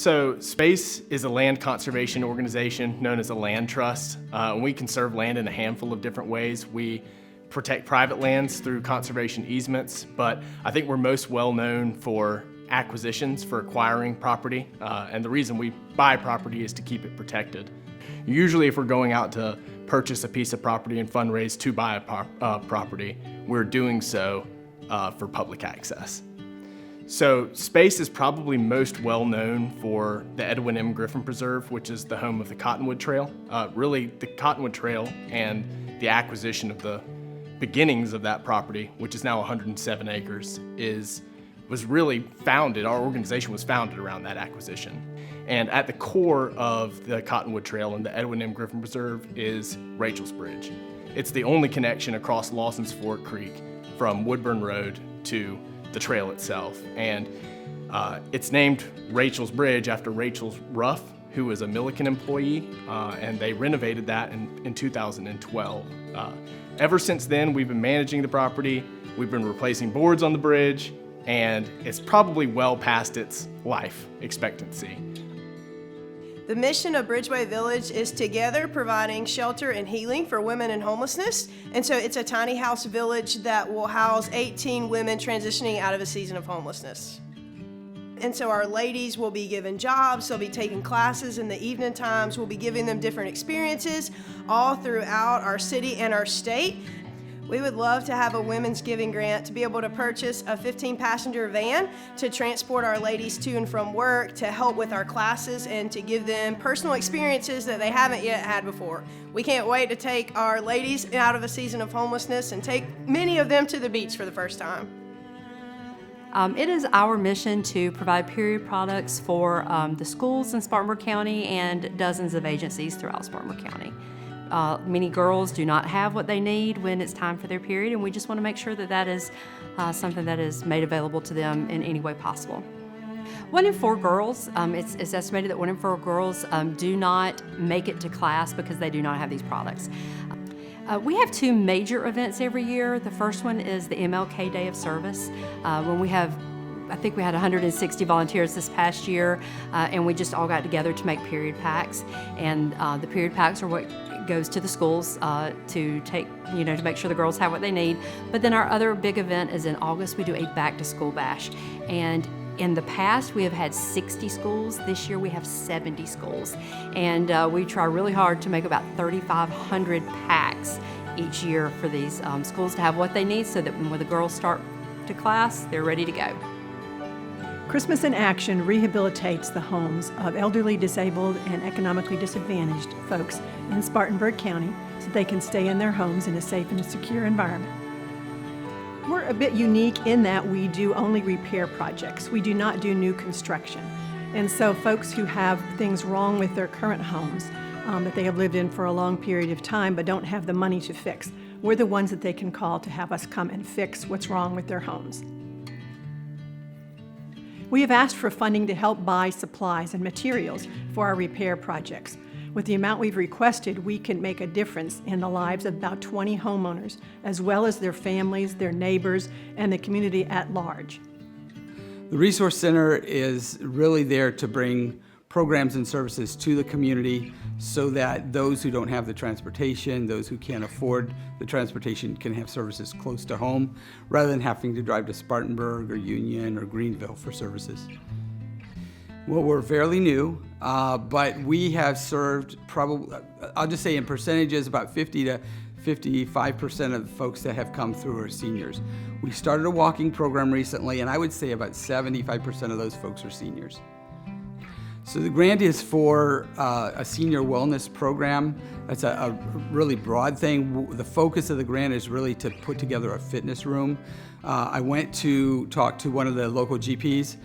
So SPACE is a land conservation organization known as a land trust. We conserve land in a handful of different ways. We protect private lands through conservation easements, but I think we're most well known for acquisitions, for acquiring property. And the reason we buy property is to keep it protected. Usually if we're going out to purchase a piece of property and fundraise to buy a property, we're doing so for public access. So SPACE is probably most well known for the Edwin M. Griffin Preserve, which is the home of the Cottonwood Trail. Really, the Cottonwood Trail and the acquisition of the beginnings of that property, which is now 107 acres, was really founded, our organization was founded around that acquisition. And at the core of the Cottonwood Trail and the Edwin M. Griffin Preserve is Rachel's Bridge. It's the only connection across Lawson's Fork Creek from Woodburn Road to the trail itself. And it's named Rachel's Bridge after Rachel's Ruff, who was a Milliken employee, and they renovated that in 2012. Ever since then, we've been managing the property, we've been replacing boards on the bridge, and it's probably well past its life expectancy. The mission of Bridgeway Village is together providing shelter and healing for women in homelessness. And so it's a tiny house village that will house 18 women transitioning out of a season of homelessness. And so our ladies will be given jobs, they'll be taking classes in the evening times, we'll be giving them different experiences all throughout our city and our state. We would love to have a women's giving grant to be able to purchase a 15-passenger van to transport our ladies to and from work, to help with our classes, and to give them personal experiences that they haven't yet had before. We can't wait to take our ladies out of a season of homelessness and take many of them to the beach for the first time. It is our mission to provide period products for the schools in Spartanburg County and dozens of agencies throughout Spartanburg County. Many girls do not have what they need when it's time for their period, and we just want to make sure that that is something that is made available to them in any way possible. 1 in 4 girls, it's estimated that 1 in 4 girls do not make it to class because they do not have these products. We have 2 major events every year. The first one is the MLK Day of Service, when I think we had 160 volunteers this past year, and we just all got together to make period packs. And the period packs are what goes to the schools to take, to make sure the girls have what they need. But then our other big event is in August. We do a back to school bash. And in the past, we have had 60 schools. This year, we have 70 schools. And we try really hard to make about 3,500 packs each year for these schools to have what they need so that when the girls start to class, they're ready to go. Christmas in Action rehabilitates the homes of elderly, disabled, and economically disadvantaged folks in Spartanburg County so they can stay in their homes in a safe and a secure environment. We're a bit unique in that we do only repair projects. We do not do new construction. And so folks who have things wrong with their current homes that they have lived in for a long period of time but don't have the money to fix, we're the ones that they can call to have us come and fix what's wrong with their homes. We have asked for funding to help buy supplies and materials for our repair projects. With the amount we've requested, we can make a difference in the lives of about 20 homeowners, as well as their families, their neighbors, and the community at large. The Resource Center is really there to bring programs and services to the community so that those who don't have the transportation, those who can't afford the transportation can have services close to home rather than having to drive to Spartanburg or Union or Greenville for services. Well, we're fairly new, but we have served probably, I'll just say in percentages, about 50 to 55% of the folks that have come through are seniors. We started a walking program recently, and I would say about 75% of those folks are seniors. So the grant is for a senior wellness program. That's a really broad thing. The focus of the grant is really to put together a fitness room. I went to talk to one of the local GPs,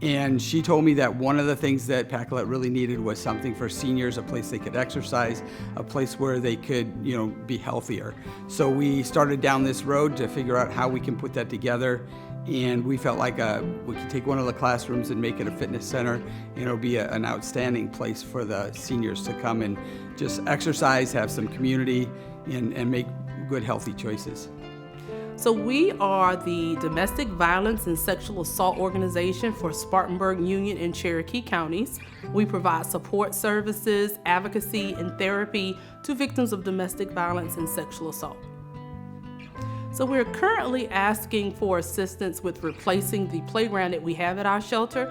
and she told me that one of the things that Pacolet really needed was something for seniors, a place they could exercise, a place where they could, be healthier. So we started down this road to figure out how we can put that together. And we felt like we could take one of the classrooms and make it a fitness center, and it'll be an outstanding place for the seniors to come and just exercise, have some community, and make good, healthy choices. So we are the domestic violence and sexual assault organization for Spartanburg, Union, and Cherokee counties. We provide support services, advocacy, and therapy to victims of domestic violence and sexual assault. So we're currently asking for assistance with replacing the playground that we have at our shelter.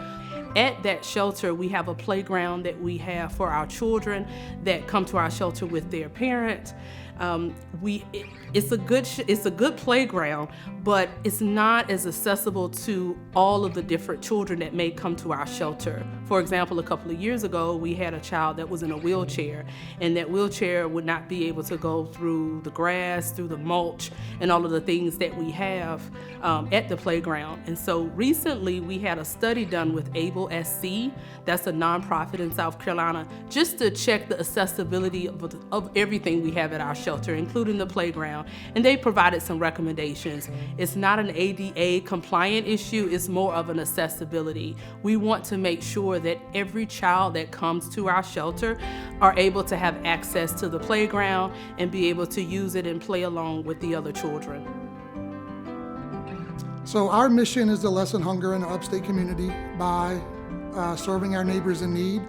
At that shelter, we have a playground that we have for our children that come to our shelter with their parent. It's a good playground, but it's not as accessible to all of the different children that may come to our shelter. For example, a couple of years ago, we had a child that was in a wheelchair, and that wheelchair would not be able to go through the grass, through the mulch, and all of the things that we have at the playground. And so recently, we had a study done with Able SC, that's a nonprofit in South Carolina, just to check the accessibility of everything we have at our shelter, including the playground. And they provided some recommendations. It's not an ADA compliant issue, it's more of an accessibility. We want to make sure that every child that comes to our shelter are able to have access to the playground and be able to use it and play along with the other children. So our mission is to lessen hunger in our upstate community by serving our neighbors in need.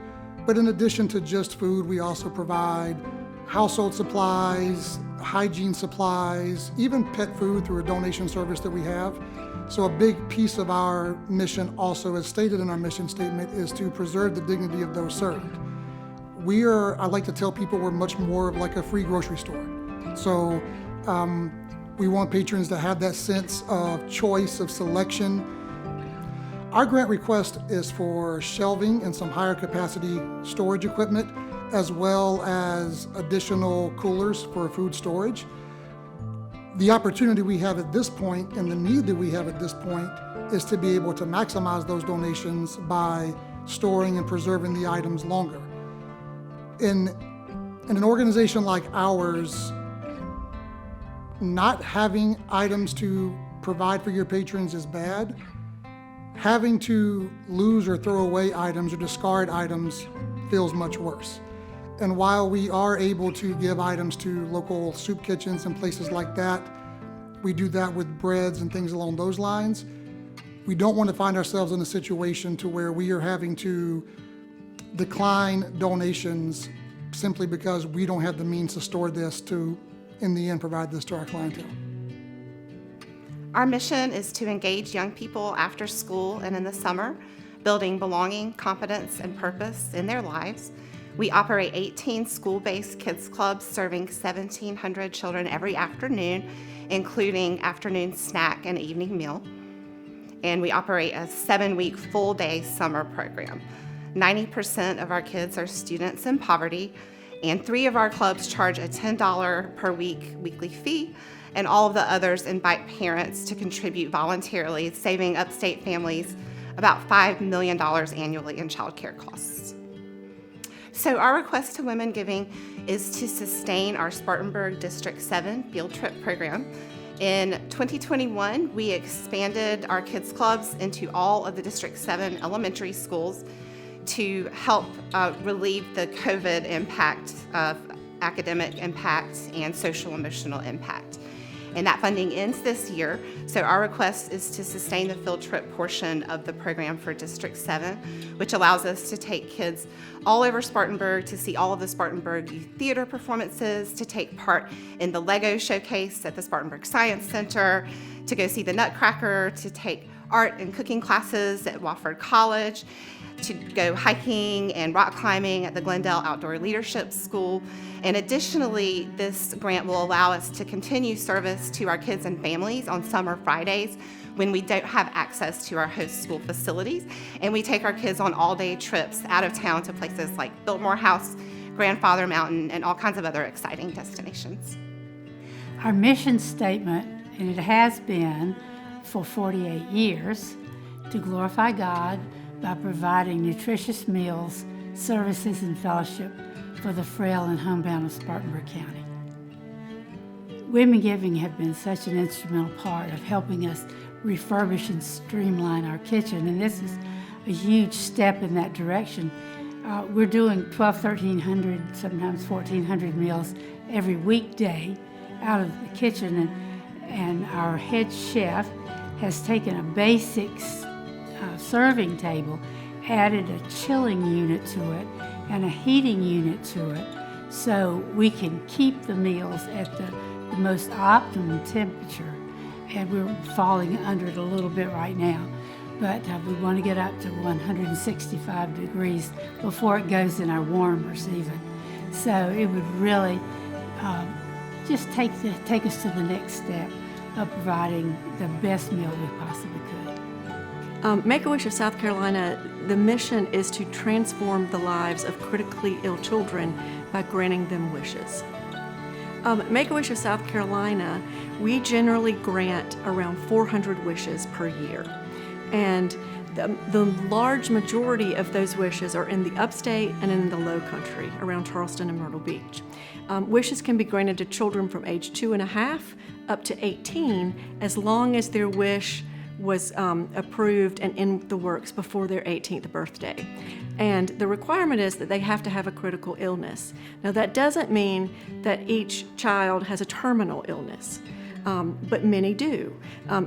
But in addition to just food, we also provide household supplies, hygiene supplies, even pet food through a donation service that we have. So a big piece of our mission also, as stated in our mission statement, is to preserve the dignity of those served. I like to tell people we're much more of like a free grocery store. So we want patrons to have that sense of choice, of selection. Our grant request is for shelving and some higher capacity storage equipment, as well as additional coolers for food storage. The opportunity we have at this point and the need that we have at this point is to be able to maximize those donations by storing and preserving the items longer. In an organization like ours, not having items to provide for your patrons is bad. Having to lose or throw away items or discard items feels much worse. And while we are able to give items to local soup kitchens and places like that, we do that with breads and things along those lines. We don't want to find ourselves in a situation to where we are having to decline donations simply because we don't have the means to store this to, in the end, provide this to our clientele. Our mission is to engage young people after school and in the summer, building belonging, competence, and purpose in their lives. We operate 18 school-based kids clubs serving 1,700 children every afternoon, including afternoon snack and evening meal. And we operate a 7-week full-day summer program. 90% of our kids are students in poverty, and 3 of our clubs charge a $10 per week weekly fee, and all of the others invite parents to contribute voluntarily, saving upstate families about $5 million annually in child care costs. So our request to Women Giving is to sustain our Spartanburg District 7 field trip program. In 2021, we expanded our kids clubs into all of the District 7 elementary schools to help relieve the COVID impact of academic impact and social emotional impact. And that funding ends this year, so our request is to sustain the field trip portion of the program for District 7, which allows us to take kids all over Spartanburg to see all of the Spartanburg Youth Theater performances, to take part in the Lego showcase at the Spartanburg Science Center, to go see the Nutcracker, to take art and cooking classes at Wofford College, to go hiking and rock climbing at the Glendale Outdoor Leadership School. And additionally, this grant will allow us to continue service to our kids and families on summer Fridays when we don't have access to our host school facilities. And we take our kids on all-day trips out of town to places like Biltmore House, Grandfather Mountain, and all kinds of other exciting destinations. Our mission statement, and it has been for 48 years, to glorify God by providing nutritious meals, services, and fellowship for the frail and homebound of Spartanburg County. Women Giving have been such an instrumental part of helping us refurbish and streamline our kitchen, and this is a huge step in that direction. We're doing 1,300, sometimes 1,400 meals every weekday out of the kitchen, and our head chef has taken a basic serving table, added a chilling unit to it and a heating unit to it, so we can keep the meals at the most optimum temperature. And we're falling under it a little bit right now, but we want to get up to 165 degrees before it goes in our warmers even. So it would really just take us to the next step of providing the best meal we possibly could. Make-A-Wish of South Carolina, the mission is to transform the lives of critically ill children by granting them wishes. Make-A-Wish of South Carolina, we generally grant around 400 wishes per year. And the large majority of those wishes are in the upstate and in the low country, around Charleston and Myrtle Beach. Wishes can be granted to children from age 2.5 up to 18, as long as their wish was approved and in the works before their 18th birthday. And the requirement is that they have to have a critical illness. Now, that doesn't mean that each child has a terminal illness, but many do.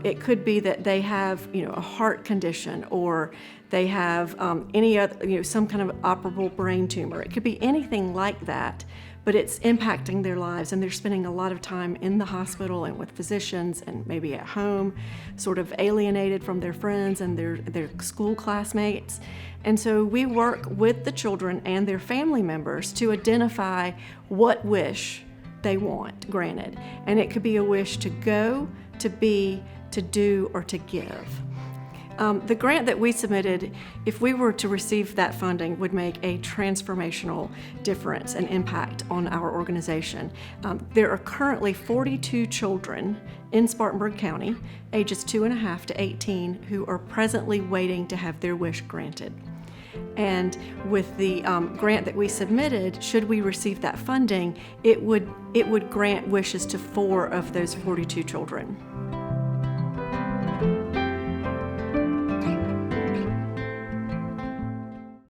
It could be that they have, a heart condition, or they have any other, some kind of operable brain tumor. It could be anything like that, but it's impacting their lives, and they're spending a lot of time in the hospital and with physicians and maybe at home, sort of alienated from their friends and their school classmates. And so we work with the children and their family members to identify what wish they want granted. And it could be a wish to go, to be, to do, or to give. The grant that we submitted, if we were to receive that funding, would make a transformational difference and impact on our organization. There are currently 42 children in Spartanburg County, ages 2.5 to 18, who are presently waiting to have their wish granted. And with the grant that we submitted, should we receive that funding, it would grant wishes to 4 of those 42 children.